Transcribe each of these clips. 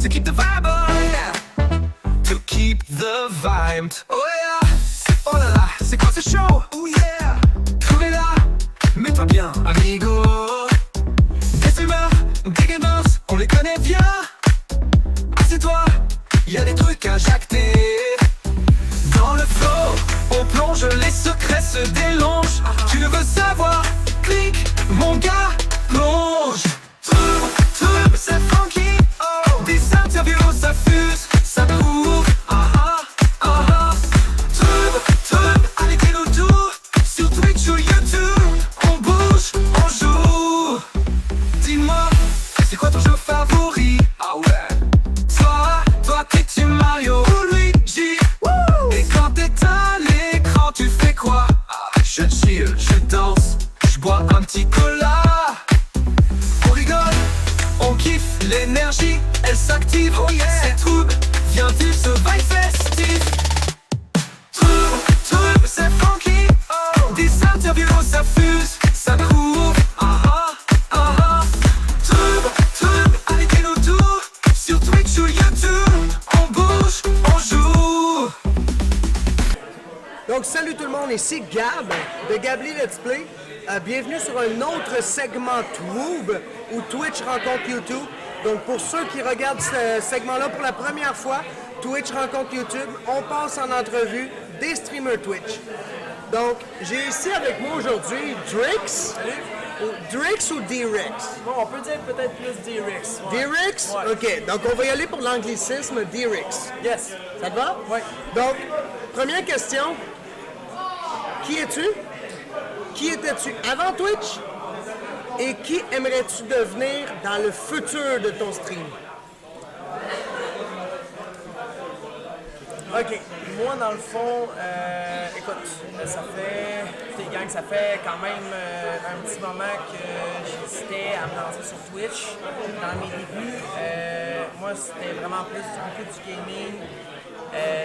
to keep the vibe on, to keep the vibe. Oh yeah, oh là là, c'est quoi ce show? Oh yeah, trouvez-la, mets-toi bien, amigo. Des humeurs, des gamers, on les connaît bien. Assieds-toi, y'a des trucs à jacter. Dans le flow, on plonge, les secrets se délongent. Tu ne veux savoir, clique, mon gars, plonge. Trub, c'est funky, oh. Des interviews, ça fuse, ça prouve, Trub, allez dis-nous tout. Sur Twitch ou YouTube, on bouge, on joue. Dis-moi, c'est quoi ton jeu favori? Ah ouais. Toi t'es-tu Mario ou Luigi? Et quand t'éteins l'écran, tu fais quoi? Je chill, je danse, je bois un petit cola. On rigole, on kiffe, l'énergie, elle s'active. Oh yeah, c'est Trub, viens vivre ce vibe festif. Trub, c'est funky, oh. Des interviews, ça fuse, ça prouve, Trub, allez dis-nous tout. Sur Twitch ou YouTube, on bouge, on joue. Donc salut tout le monde, ici Gab de Gably Let's Play. Bienvenue sur un autre segment Twoob où Twitch rencontre YouTube. Donc pour ceux qui regardent ce segment-là pour la première fois, Twitch rencontre YouTube, on passe en entrevue des streamers Twitch. Donc j'ai ici avec moi aujourd'hui Drix. Drix ou D-Rex? Bon, on peut dire peut-être plus D-Rex. Ouais. D-Rex? Ouais. Ok, donc on va y aller pour l'anglicisme D-Rex. Yes. Ça te va? Oui. Donc, première question. Qui es-tu? Qui étais-tu avant Twitch? Et qui aimerais-tu devenir dans le futur de ton stream? OK. Moi, dans le fond, écoute, ça fait quand même un petit moment que j'hésitais à me lancer sur Twitch. Dans mes débuts, moi, c'était vraiment plus beaucoup du gaming.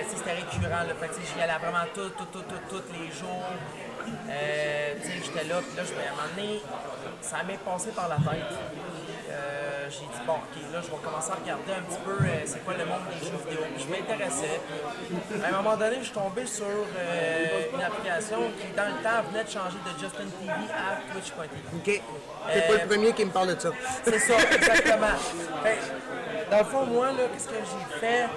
C'était récurrent, là. Fait que j'y allais vraiment tous les jours. J'étais là, puis là, à un moment donné, ça m'est passé par la tête. J'ai dit, bon, OK, là, je vais commencer à regarder un petit peu c'est quoi le monde des jeux vidéo. Puis je m'intéressais. À un moment donné, je suis tombé sur une application qui, dans le temps, venait de changer de Justin TV à Twitch.tv. OK. T'es pas le premier qui me parle de ça. C'est ça, exactement. Fait, dans le fond, moi, là, qu'est-ce que j'ai fait?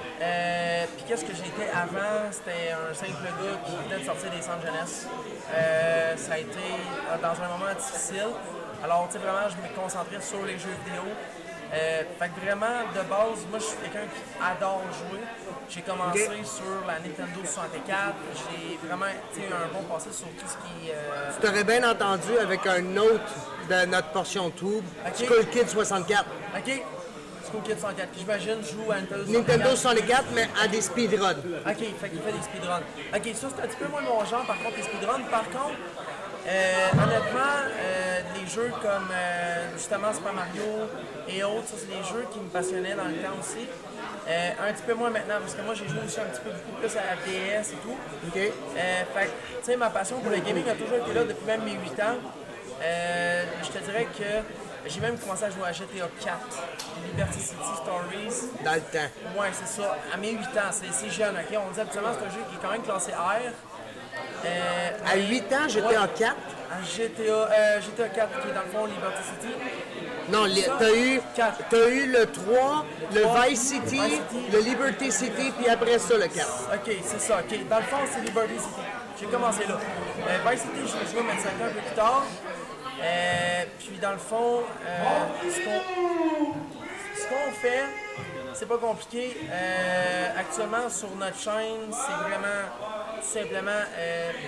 Puis qu'est-ce que j'étais avant? C'était un simple gars qui venait de sortir des centres jeunesse. Ça a été dans un moment difficile. Alors, tu sais, vraiment, je me concentrais sur les jeux vidéo. Fait que vraiment, de base, moi, je suis quelqu'un qui adore jouer. J'ai commencé sur la Nintendo 64. J'ai vraiment, tu sais, un bon passé sur tout ce qui... Tu t'aurais bien entendu avec un autre de notre portion Twoob, Okay. Skull Kid 64. OK. Skull Kid 64. J'imagine, joue à Nintendo 64, mais à des speedruns. OK, fait qu'il fait des speedruns. OK, ça, c'est un petit peu moins mon genre, par contre, les speedruns. Par contre, honnêtement, les jeux comme justement Super Mario et autres, ça c'est des jeux qui me passionnaient dans le temps aussi. Un petit peu moins maintenant, parce que moi j'ai joué aussi un petit peu beaucoup plus à la DS et tout. OK. Fait que, tu sais, ma passion pour le gaming a toujours été là depuis même mes 8 ans. Je te dirais que j'ai même commencé à jouer à GTA 4, Liberty City Stories. Dans le temps. Ouais, c'est ça. À mes 8 ans, c'est jeune, OK? On dit habituellement que c'est un jeu qui est quand même classé R. À 8 ans, j'étais en 4. GTA 4 qui est dans le fond Liberty City. Non, t'as eu le 3, le Vice City, le Liberty City, puis après ça, le 4. OK, c'est ça. OK. Dans le fond, c'est Liberty City. J'ai commencé là. Vice City, je vais jouer 25 ans un peu plus tard. Puis dans le fond, ce qu'on fait, c'est pas compliqué. Actuellement, sur notre chaîne, c'est vraiment tout simplement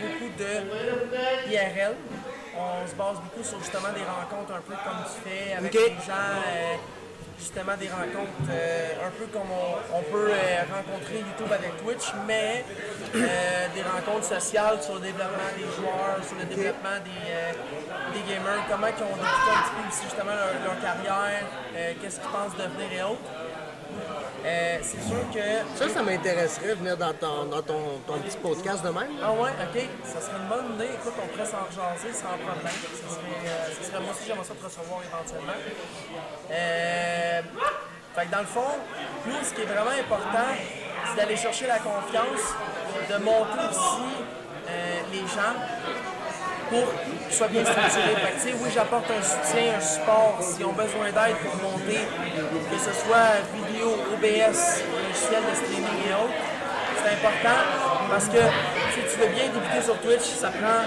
beaucoup de IRL. On se base beaucoup sur justement des rencontres un peu comme tu fais avec les gens. Justement des rencontres un peu comme on peut rencontrer YouTube avec Twitch, mais des rencontres sociales sur le développement des joueurs, sur le développement des gamers, comment ils ont débuté un petit peu aussi justement leur carrière, qu'est-ce qu'ils pensent devenir et autres. C'est sûr que... Ça m'intéresserait venir dans ton petit podcast de même. Ah ouais, ok, ça serait une bonne idée. Écoute, on pourrait s'en jaser sans problème. Ça serait moi aussi, j'aimerais ça te recevoir éventuellement. Fait que dans le fond, Nous, ce qui est vraiment important, c'est d'aller chercher la confiance, de monter aussi les gens pour qu'ils soient bien structurés. Fait que, tu sais, oui, j'apporte un soutien, un support s'ils ont besoin d'aide pour monter, que ce soit vidéo, OBS, logiciel de streaming et autres. C'est important parce que si tu veux bien débuter sur Twitch, ça prend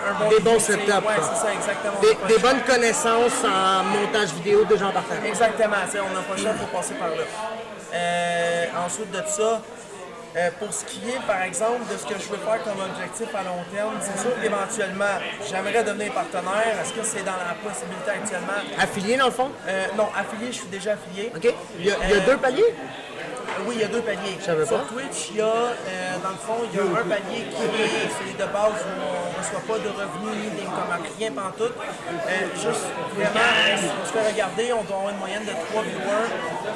un bon... Des bons setups. Ouais, c'est ça, exactement. Des bonnes connaissances en montage vidéo de gens partant. Exactement, tu sais, on n'a pas le choix pour passer par là. Ensuite de ça, pour ce qui est, par exemple, de ce que je veux faire comme objectif à long terme, c'est sûr qu'éventuellement, j'aimerais devenir partenaire. Est-ce que c'est dans la possibilité actuellement? Affilié, dans le fond? Non, affilié, je suis déjà affilié. OK. Il y a 2 paliers? Oui, il y a 2 paliers. savais pas. Sur Twitch, il y a, dans le fond, il y a un palier qui est celui de base où on ne reçoit pas de revenus ni d'income, rien pantoute. Juste vraiment, on se fait regarder, on doit avoir une moyenne de 3 viewers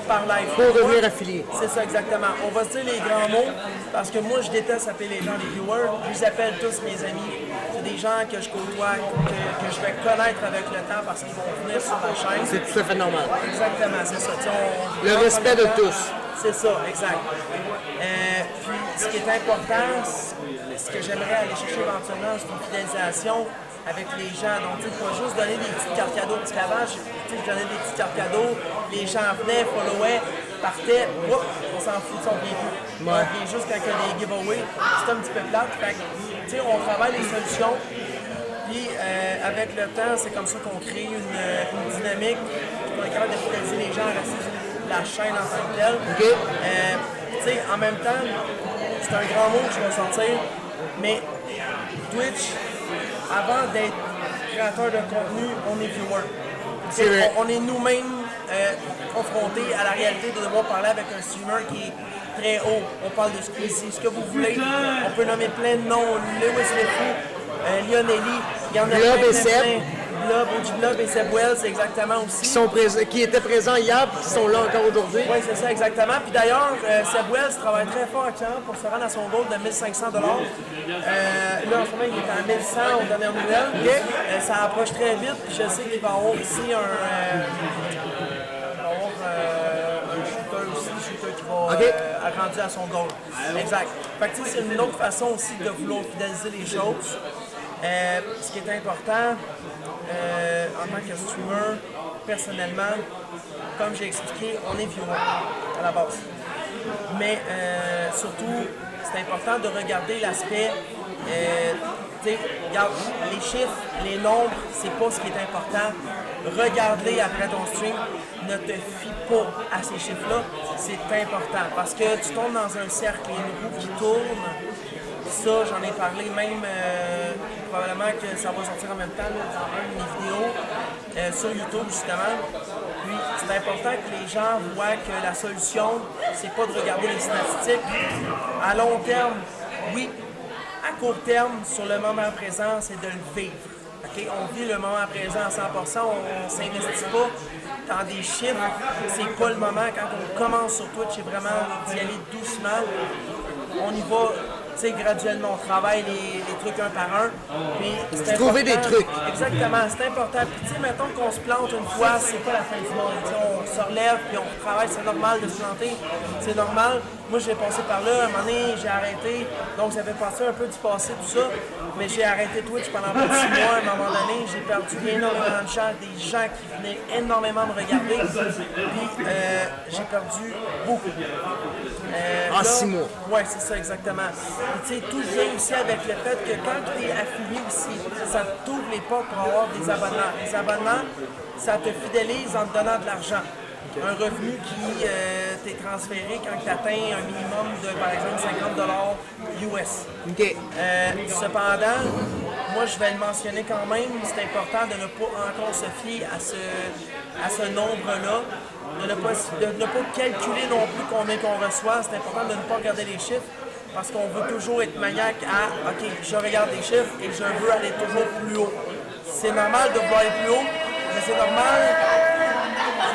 par live. Pour devenir affilié. C'est ça, exactement. On va se dire les grands mots, parce que moi, je déteste appeler les gens des viewers. Je les appelle tous mes amis. C'est des gens que je côtoie, que je vais connaître avec le temps parce qu'ils vont venir sur ma chaîne. C'est tout à fait normal. Exactement, c'est ça. Tu sais, Le respect de tous. C'est ça, exact. Puis, ce qui est important, ce que j'aimerais aller chercher éventuellement, c'est une fidélisation avec les gens. Donc, tu sais, pas juste donner des petites cartes cadeaux. Parce qu'avant, je donnais des petites cartes cadeaux, les gens venaient, followaient, partaient, oups, on s'en fout, on vient plus. On vient juste quand il y a des giveaways. C'est un petit peu plate. Fait que, tu sais, on travaille les solutions. Puis, avec le temps, c'est comme ça qu'on crée une dynamique qui va être capable de fidéliser les gens à rester sur la chaîne en tant que telle. OK. Tu sais, en même temps, c'est un grand mot que je vais sortir, mais Twitch, avant d'être créateur de contenu, on est viewer. C'est vrai. On est nous-mêmes confrontés à la réalité de devoir parler avec un streamer qui est très haut. On parle de Squeezie, ce que vous voulez. On peut nommer plein de noms, Lewis Lefou, Lionelli, il y en a Blob plein, et Seb. Blob, OG Blob et Seb Wells, c'est exactement aussi. Qui étaient présents hier et qui sont là encore aujourd'hui. Oui, c'est ça, exactement. Puis d'ailleurs, Seb Wells travaille très fort actuellement pour se rendre à son goal de 1500 $. Là, en ce moment, il est à 1100 aux dernières nouvelles. Ça approche très vite. Puis je sais qu'il va avoir aussi un shooter qui va rendu à son goal. Exact. Fait que tu sais, c'est une autre façon aussi de vouloir fidéliser les choses. Ce qui est important, en tant que streamer, personnellement, comme j'ai expliqué, on est viewer à la base. Mais surtout, c'est important de regarder l'aspect, regarde, les chiffres, les nombres, c'est pas ce qui est important. Regarde-les après ton stream, ne te fie pas à ces chiffres-là, c'est important parce que tu tombes dans un cercle, une roue qui tourne. Ça, j'en ai parlé même, probablement que ça va sortir en même temps là, dans une de mes vidéos sur YouTube justement. Puis c'est important que les gens voient que la solution, c'est pas de regarder les statistiques. À long terme, oui. À court terme, sur le moment présent, c'est de le vivre. Okay? On vit le moment présent à 100%, on ne s'investit pas dans des chiffres. C'est pas le moment. Quand on commence sur Twitch, c'est vraiment d'y aller doucement. On y va. Tu sais, graduellement, on travaille les trucs un par un. Puis c'est trouver des trucs. Exactement, c'est important. Puis tu sais, mettons qu'on se plante une fois, c'est pas la fin du monde. Tu sais, on se relève, puis on travaille, c'est normal de se planter. C'est normal. Moi, j'ai passé par là, un moment donné, j'ai arrêté. Donc, ça fait partie un peu du passé, tout ça. Mais j'ai arrêté Twitch pendant plus de 6 mois. À un moment donné, j'ai perdu énormément de gens, des gens qui venaient énormément me regarder. Puis, j'ai perdu beaucoup. En 6 mois. Oui, c'est ça, exactement. Tu sais, tout vient aussi avec le fait que quand tu es affilié aussi, ça t'ouvre les portes pour avoir des abonnements. Les abonnements, ça te fidélise en te donnant de l'argent. Un revenu qui t'est transféré quand tu atteins un minimum de, par exemple, 50 $ US. OK. Cependant, moi, je vais le mentionner quand même, c'est important de ne pas encore se fier à ce nombre-là, de ne pas calculer non plus combien qu'on reçoit. C'est important de ne pas regarder les chiffres parce qu'on veut toujours être maniaque à « OK, je regarde les chiffres et je veux aller toujours plus haut ». C'est normal de vouloir aller plus haut, mais c'est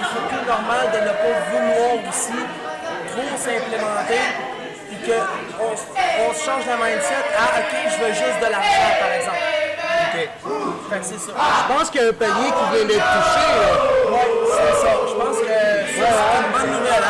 surtout normal de ne pas vouloir aussi trop s'implémenter et qu'on se change la mindset à « OK, je veux juste de l'argent » par exemple. OK. Fait que c'est ça. Je pense qu'il y a un palier qui vient d'être touché. Oui, c'est ça. Je pense que ça, c'est une bonne nouvelle.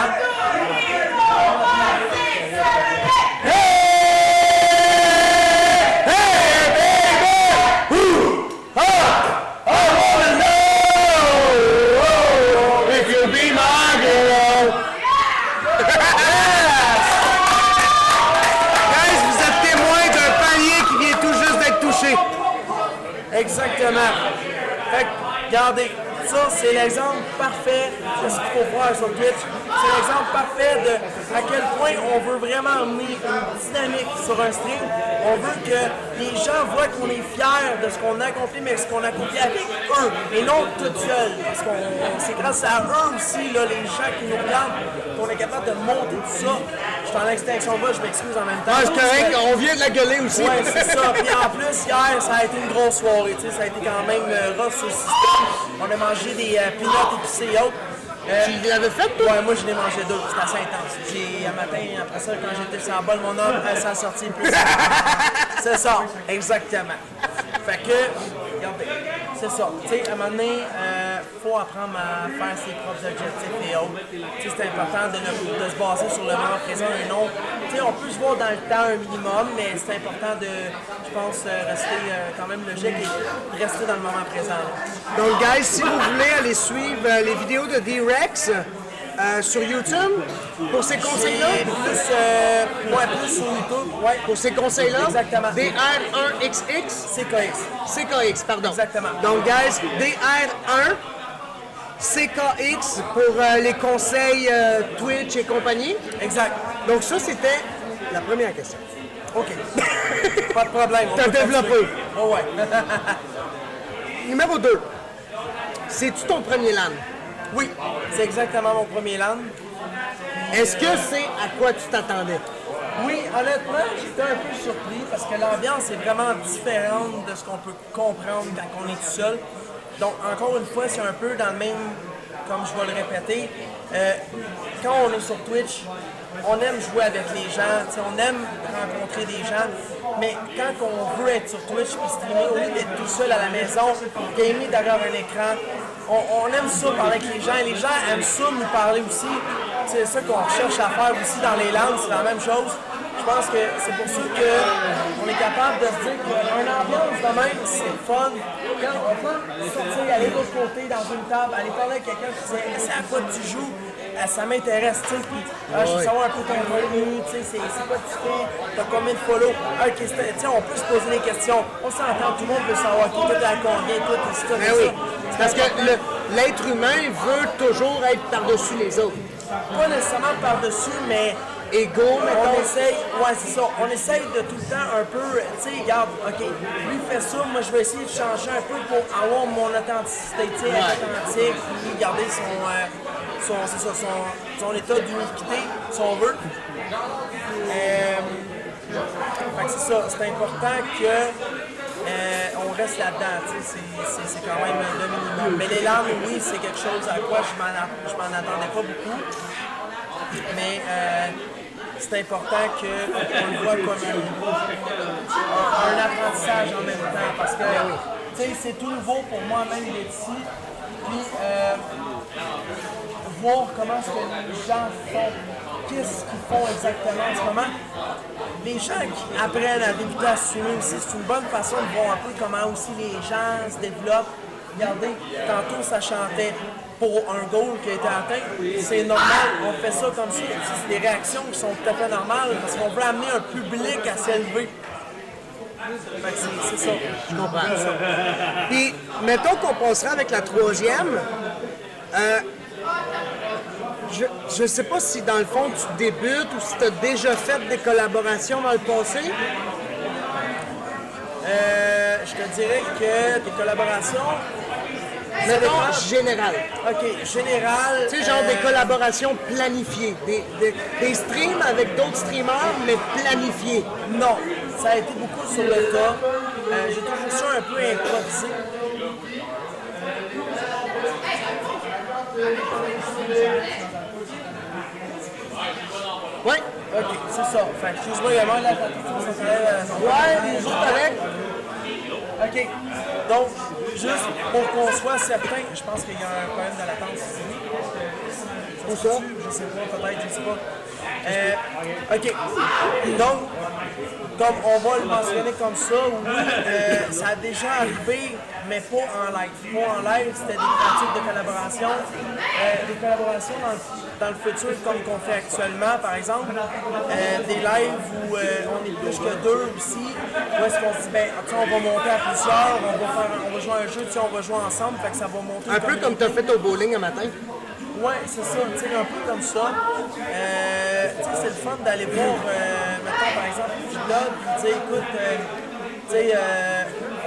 regardez, ça c'est l'exemple parfait de ce qu'il faut voir sur Twitch. C'est l'exemple parfait de à quel point on veut vraiment amener une dynamique sur un stream. On veut que les gens voient qu'on est fiers de ce qu'on a accompli, mais ce qu'on a accompli avec eux et non tout seul. Parce que c'est grâce à eux aussi, là, les gens qui nous regardent, qu'on est capable de monter tout ça. Je suis en extinction bas, je m'excuse en même temps. Ah, c'est correct, on vient de la gueuler aussi. Ouais, c'est ça. Puis en plus, hier, ça a été une grosse soirée. Tu sais, ça a été quand même rough sur le système. On a mangé des peanuts épicés et autres. Tu l'avais fait, toi? Ouais, moi, je l'ai mangé deux. C'était assez intense. Un matin, après ça, quand j'étais sur la balle, mon homme, ça a sorti plus. C'est ça, exactement. Fait que, regardez, c'est ça. Tu sais, à un moment donné, faut apprendre à faire ses propres objectifs et autres. Tu sais, c'est important de se baser sur le moment présent et non. Tu sais, on peut se voir dans le temps un minimum, mais c'est important de, je pense, rester quand même logique et rester dans le moment présent. Donc, guys, si vous voulez aller suivre les vidéos de D-Rex sur YouTube, pour ces conseils-là, Plus sur YouTube, ouais. pour ces conseils-là, Exactement. DR1XX, CKX. CKX, pardon. Exactement. Donc, guys, DR1 CKX pour les conseils Twitch et compagnie. Exact. Donc, ça, c'était la première question. OK. Pas de problème. T'as développé. Oh ouais. Numéro 2. C'est-tu ton premier LAN? Oui, c'est exactement mon premier LAN. Est-ce que c'est à quoi tu t'attendais? Oui, honnêtement, j'étais un peu surpris parce que l'ambiance est vraiment différente de ce qu'on peut comprendre quand on est tout seul. Donc, encore une fois, c'est un peu dans le même, comme je vais le répéter, quand on est sur Twitch, on aime jouer avec les gens, on aime rencontrer des gens, mais quand on veut être sur Twitch et streamer, au lieu d'être tout seul à la maison, gamer derrière un écran, on aime ça parler avec les gens, et les gens aiment ça nous parler aussi. C'est ça qu'on cherche à faire aussi dans les langues, c'est la même chose. Je pense que c'est pour ça qu'on est capable de se dire qu'une ambiance de même, c'est fun. Quand on peut sortir, aller de l'autre côté dans une table, aller parler avec quelqu'un qui dit c'est à quoi tu joues, ça m'intéresse, tu sais, puis je veux savoir un peu ton revenu, tu sais, c'est quoi tu fais, t'as combien de follow, tu sais, on peut se poser des questions, on s'entend, tout le monde veut savoir, toi t'es à combien, toi t'es ça, Ben oui, parce que l'être humain veut toujours être par-dessus les autres. Pas nécessairement par-dessus, mais Égaux, mettons. on essaye, ouais c'est ça, on essaye de tout le temps un peu, tu sais, regarde, ok, lui fait ça, moi je vais essayer de changer un peu pour avoir mon authenticité, tu sais, être authentique, puis garder son état d'uniquité, si on veut. Fait que c'est ça, c'est important que on reste là-dedans, tu sais, c'est quand même le minimum. Mais les larmes, oui, c'est quelque chose à quoi je m'en attendais pas beaucoup. Mais c'est important qu'on le voit comme un apprentissage en même temps parce que tu sais, c'est tout nouveau pour moi-même d'être ici. Puis voir comment est-ce que les gens font, qu'est-ce qu'ils font exactement en ce moment. Les gens qui apprennent à débuter à streamer aussi, c'est une bonne façon de voir un peu comment aussi les gens se développent. Regardez, tantôt ça chantait pour un goal qui a été atteint. C'est normal, on fait ça comme ça. C'est des réactions qui sont tout à fait normales parce qu'on veut amener un public à s'élever. Fait que c'est ça. Je comprends. Puis, mettons qu'on passerait avec la troisième. Je sais pas si dans le fond tu débutes ou si tu as déjà fait des collaborations dans le passé. Je te dirais que tes collaborations. Mettons général. Ok, général. Tu sais, genre des collaborations planifiées. Des streams avec d'autres streamers, mais planifiés. Non, ça a été beaucoup sur le tas. J'ai toujours ça un peu improvisé. Oui. Ok, c'est ça. Fait que excuse-moi, il y a mal à la tête. Ouais, les autres avec. OK. Donc, juste pour qu'on soit certain, je pense qu'il y a un problème de latence ici. Ça Où ça? Je sais pas, peut-être, je sais pas. OK. Donc, comme on va le mentionner comme ça, oui, ça a déjà arrivé, mais pas en live. Pas en live, c'était des pratiques de collaboration. Des collaborations dans le futur, comme qu'on fait actuellement, par exemple. Des lives où on est plus que deux aussi. Où est-ce qu'on se dit, ben, on va monter à plusieurs, on va jouer à un jeu, on va jouer ensemble, fait que ça va monter. Un peu comme tu as fait au bowling un matin. Ouais, c'est ça, tu sais, un peu comme ça. Tu sais, c'est le fun d'aller voir, mettons par exemple, du blog, puis dire, écoute, tu sais,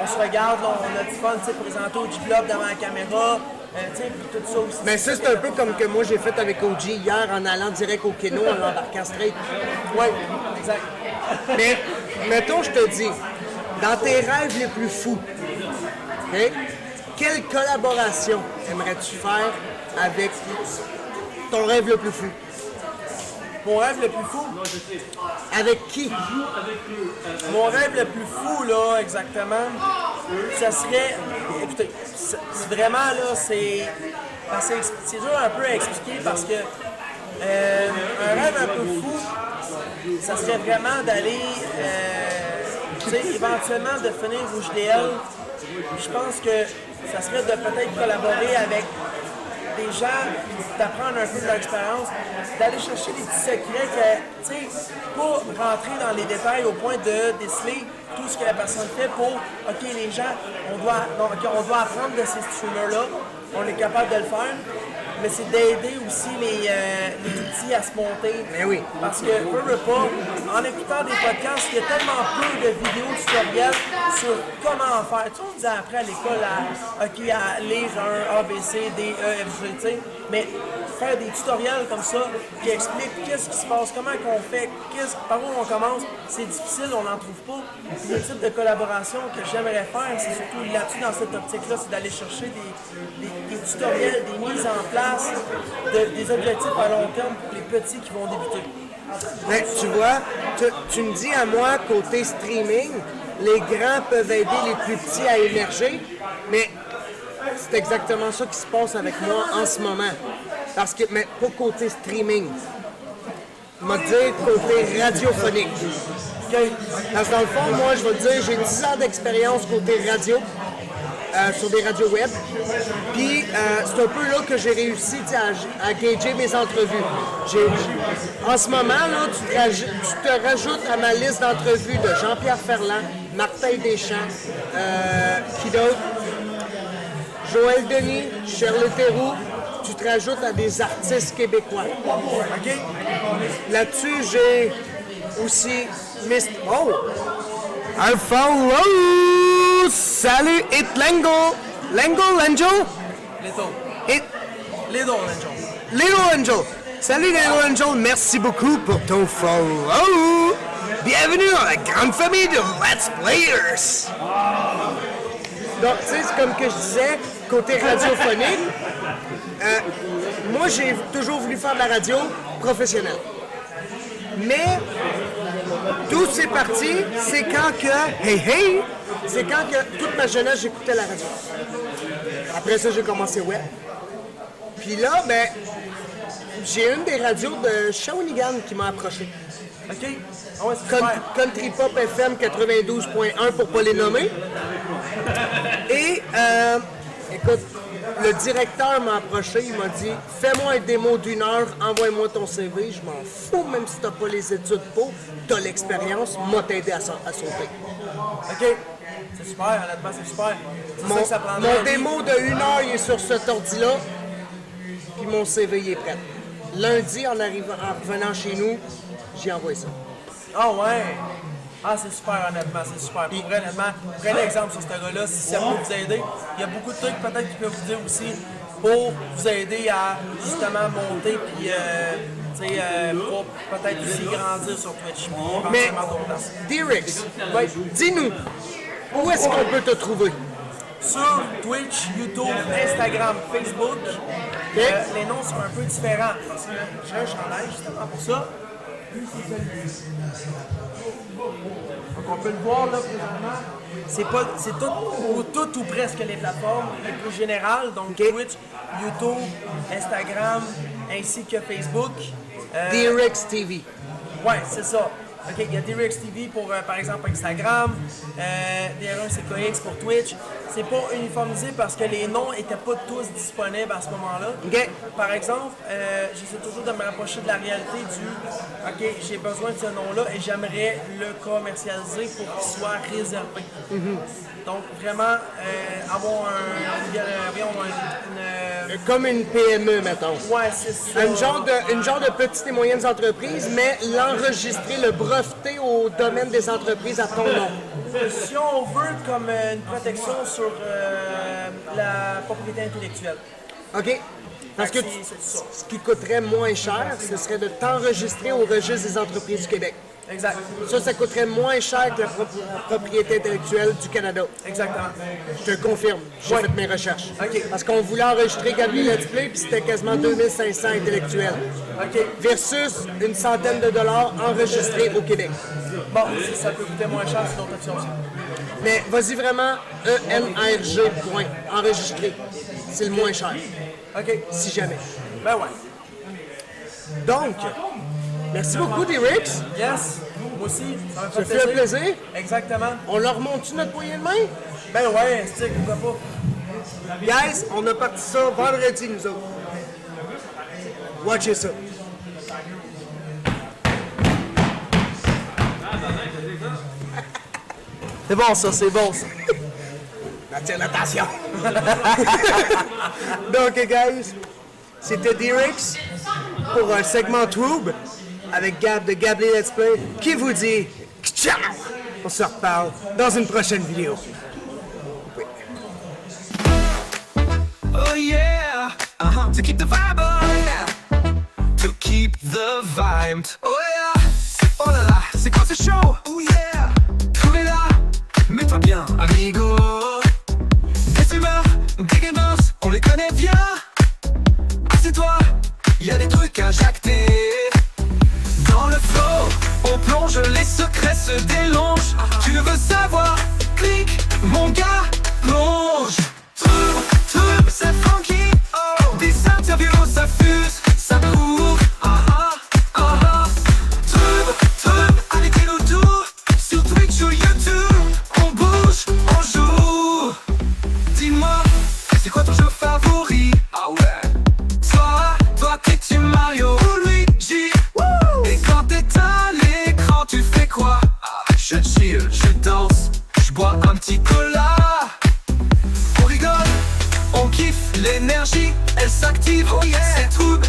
on se regarde, là, on a du fun, tu sais, présenter au G-Blob devant la caméra, tu sais, puis tout ça aussi. Mais ça, c'est un peu comme que moi j'ai fait avec OG hier en allant direct au Keno en l'embarquant straight. Oui, exact. Mais, mettons, je te dis, dans tes rêves les plus fous, ok, quelle collaboration aimerais-tu faire avec ton rêve le plus fou? Mon rêve le plus fou? Avec qui? Mon rêve le plus fou, là, exactement, ça serait... Écoutez, c'est vraiment, là, c'est dur un peu à expliquer parce que un rêve un peu fou, ça serait vraiment d'aller, tu sais, éventuellement de finir Rouge DL. Je pense que ça serait de peut-être collaborer avec des gens, d'apprendre un peu de leur expérience, d'aller chercher des petits secrets que, tu sais, pas rentrer dans les détails au point de déceler tout ce que la personne fait pour, OK, les gens, on doit apprendre de ces streamers-là, on est capable de le faire, mais c'est d'aider aussi les petits à se monter. Mais oui. Parce que, veux pas, en écoutant des podcasts, il y a tellement peu de vidéos tutoriels sur comment en faire. Tu sais, on disait après à l'école, à lire un A, B, C, D, E, F, G, tu sais, mais faire des tutoriels comme ça qui expliquent qu'est-ce qui se passe, comment qu'on fait, par où on commence, c'est difficile, on n'en trouve pas. Puis le type de collaboration que j'aimerais faire, c'est surtout là-dessus, dans cette optique-là, c'est d'aller chercher des tutoriels, des mises en place, des objectifs à long terme pour les petits qui vont débuter. Mais tu vois, tu me dis à moi, côté streaming, les grands peuvent aider les plus petits à émerger, mais c'est exactement ça qui se passe avec moi en ce moment. Parce que, mais pas côté streaming. Je vais te dire côté radiophonique. Okay? Parce que dans le fond, moi, je vais te dire, j'ai 10 ans d'expérience côté radio, sur des radios web. Puis, c'est un peu là que j'ai réussi à gager mes entrevues. En ce moment, là, tu te rajoutes à ma liste d'entrevues de Jean-Pierre Ferland, Martin Deschamps, qui d'autre? Joël Denis, Shirley Theroux, tu te rajoutes à des artistes québécois. OK? Là-dessus, j'ai aussi Oh! Alpha Salut, it Lengo! Lengo? Little Angel! Salut Little Angel, merci beaucoup pour ton follow! Bienvenue dans la grande famille de Let's Players! Donc, tu sais, c'est comme que je disais, côté radiophonique, moi, j'ai toujours voulu faire de la radio professionnelle. Mais, d'où c'est parti, c'est quand que, c'est quand que toute ma jeunesse, j'écoutais la radio. Après ça, j'ai commencé web. Puis là, ben, j'ai une des radios de Shawinigan qui m'a approché. OK? Ah ouais, c'est super. Country Pop FM 92.1 pour pas les nommer. Et, écoute, le directeur m'a approché, il m'a dit « Fais-moi un démo d'1 heure, envoie-moi ton CV, je m'en fous, même si t'as pas les études pour, t'as l'expérience, m'a t'aider à sauter. » OK. C'est super, honnêtement, c'est super. C'est ça que ça prendrait. Mon démo de 1 heure, il est sur cet ordi-là, puis mon CV, il est prêt. Lundi, en revenant chez nous, j'ai envoyé ça. Ah ouais! Ah, c'est super, honnêtement, c'est super. Pour vrai, honnêtement, prenez exemple sur ce gars-là, si ça peut vous aider. Il y a beaucoup de trucs peut-être qu'il peut vous dire aussi pour vous aider à justement monter puis pour peut-être aussi grandir sur Twitch. Mais, D-Rex, dis-nous, où est-ce qu'on peut te trouver? Sur Twitch, YouTube, Instagram, Facebook, les noms sont un peu différents parce que j'ai un chandail justement pour ça. Donc on peut le voir là présentement. C'est tout ou presque les plateformes les plus générales, donc Ok. Twitch, YouTube, Instagram, ainsi que Facebook. DRX TV. Ouais, c'est ça. OK, il y a DRX TV pour, par exemple, Instagram, DR1CKX pour Twitch. C'est pas uniformisé parce que les noms n'étaient pas tous disponibles à ce moment-là. OK. Par exemple, j'essaie toujours de me rapprocher de la réalité du « OK, j'ai besoin de ce nom-là et j'aimerais le commercialiser pour qu'il soit réservé. Donc, vraiment, avoir Comme une PME, mettons. ouais, c'est ça. Une genre de petites et moyennes entreprises, mais l'enregistrer, le breveter au domaine des entreprises à ton nom. Si on veut comme une protection sur la propriété intellectuelle. OK? Parce que C'est ça. ce qui coûterait moins cher, ce serait de t'enregistrer au registre des entreprises du Québec. Exact. Ça coûterait moins cher que la propriété intellectuelle du Canada. Exactement. Je te confirme, j'ai fait mes recherches. OK. Parce qu'on voulait enregistrer Gabriel Let's Play, puis c'était quasiment 2500 intellectuels. OK. Versus une centaine de dollars enregistrés au Québec. Bon, ça peut coûter moins cher, c'est d'autres options aussi. Mais vas-y vraiment, ENRG, point, enregistré. C'est le moins cher, OK. si jamais. Ben ouais. Donc, merci beaucoup, D-Rix. Yes. Moi aussi, ça Ça me fait un plaisir. Exactement. On leur monte-tu notre poignée de main? Ben ouais, c'est pourquoi pas. Guys, on a parti ça vendredi, nous autres. Watchez ça. C'est bon ça, c'est bon ça. Attire l'attention. Donc, guys, c'était D-Rix pour un segment Tube avec Gab de Gably Let's Play qui vous dit ciao. On se reparle dans une prochaine vidéo. Oh yeah, to keep the vibe on, to keep the vibe. Oh yeah, oh là là, c'est quoi ce show? Oh yeah, trouvez-la, mets-toi bien, amigo. Des humeurs, des gamers, on les connaît bien. Assieds-toi, y a des trucs à jacter. Dans le flow, on plonge, les secrets se délongent. Tu veux savoir? Clique, mon gars, plonge. Truc, c'est funky. Oh, des interviews, ça fuse, ça court. Truc, allez, dis-nous tout. Sur Twitch ou YouTube, on bouge, on joue. Dis-moi, c'est quoi ton jeu favori? Ah ouais. Toi, t'es-tu Mario ou Luigi? Et quand t'es à l'écran, tu fais quoi? Je chill, je danse, je bois un petit cola. On rigole, on kiffe, l'énergie, elle s'active. Oh yeah, c'est Tube,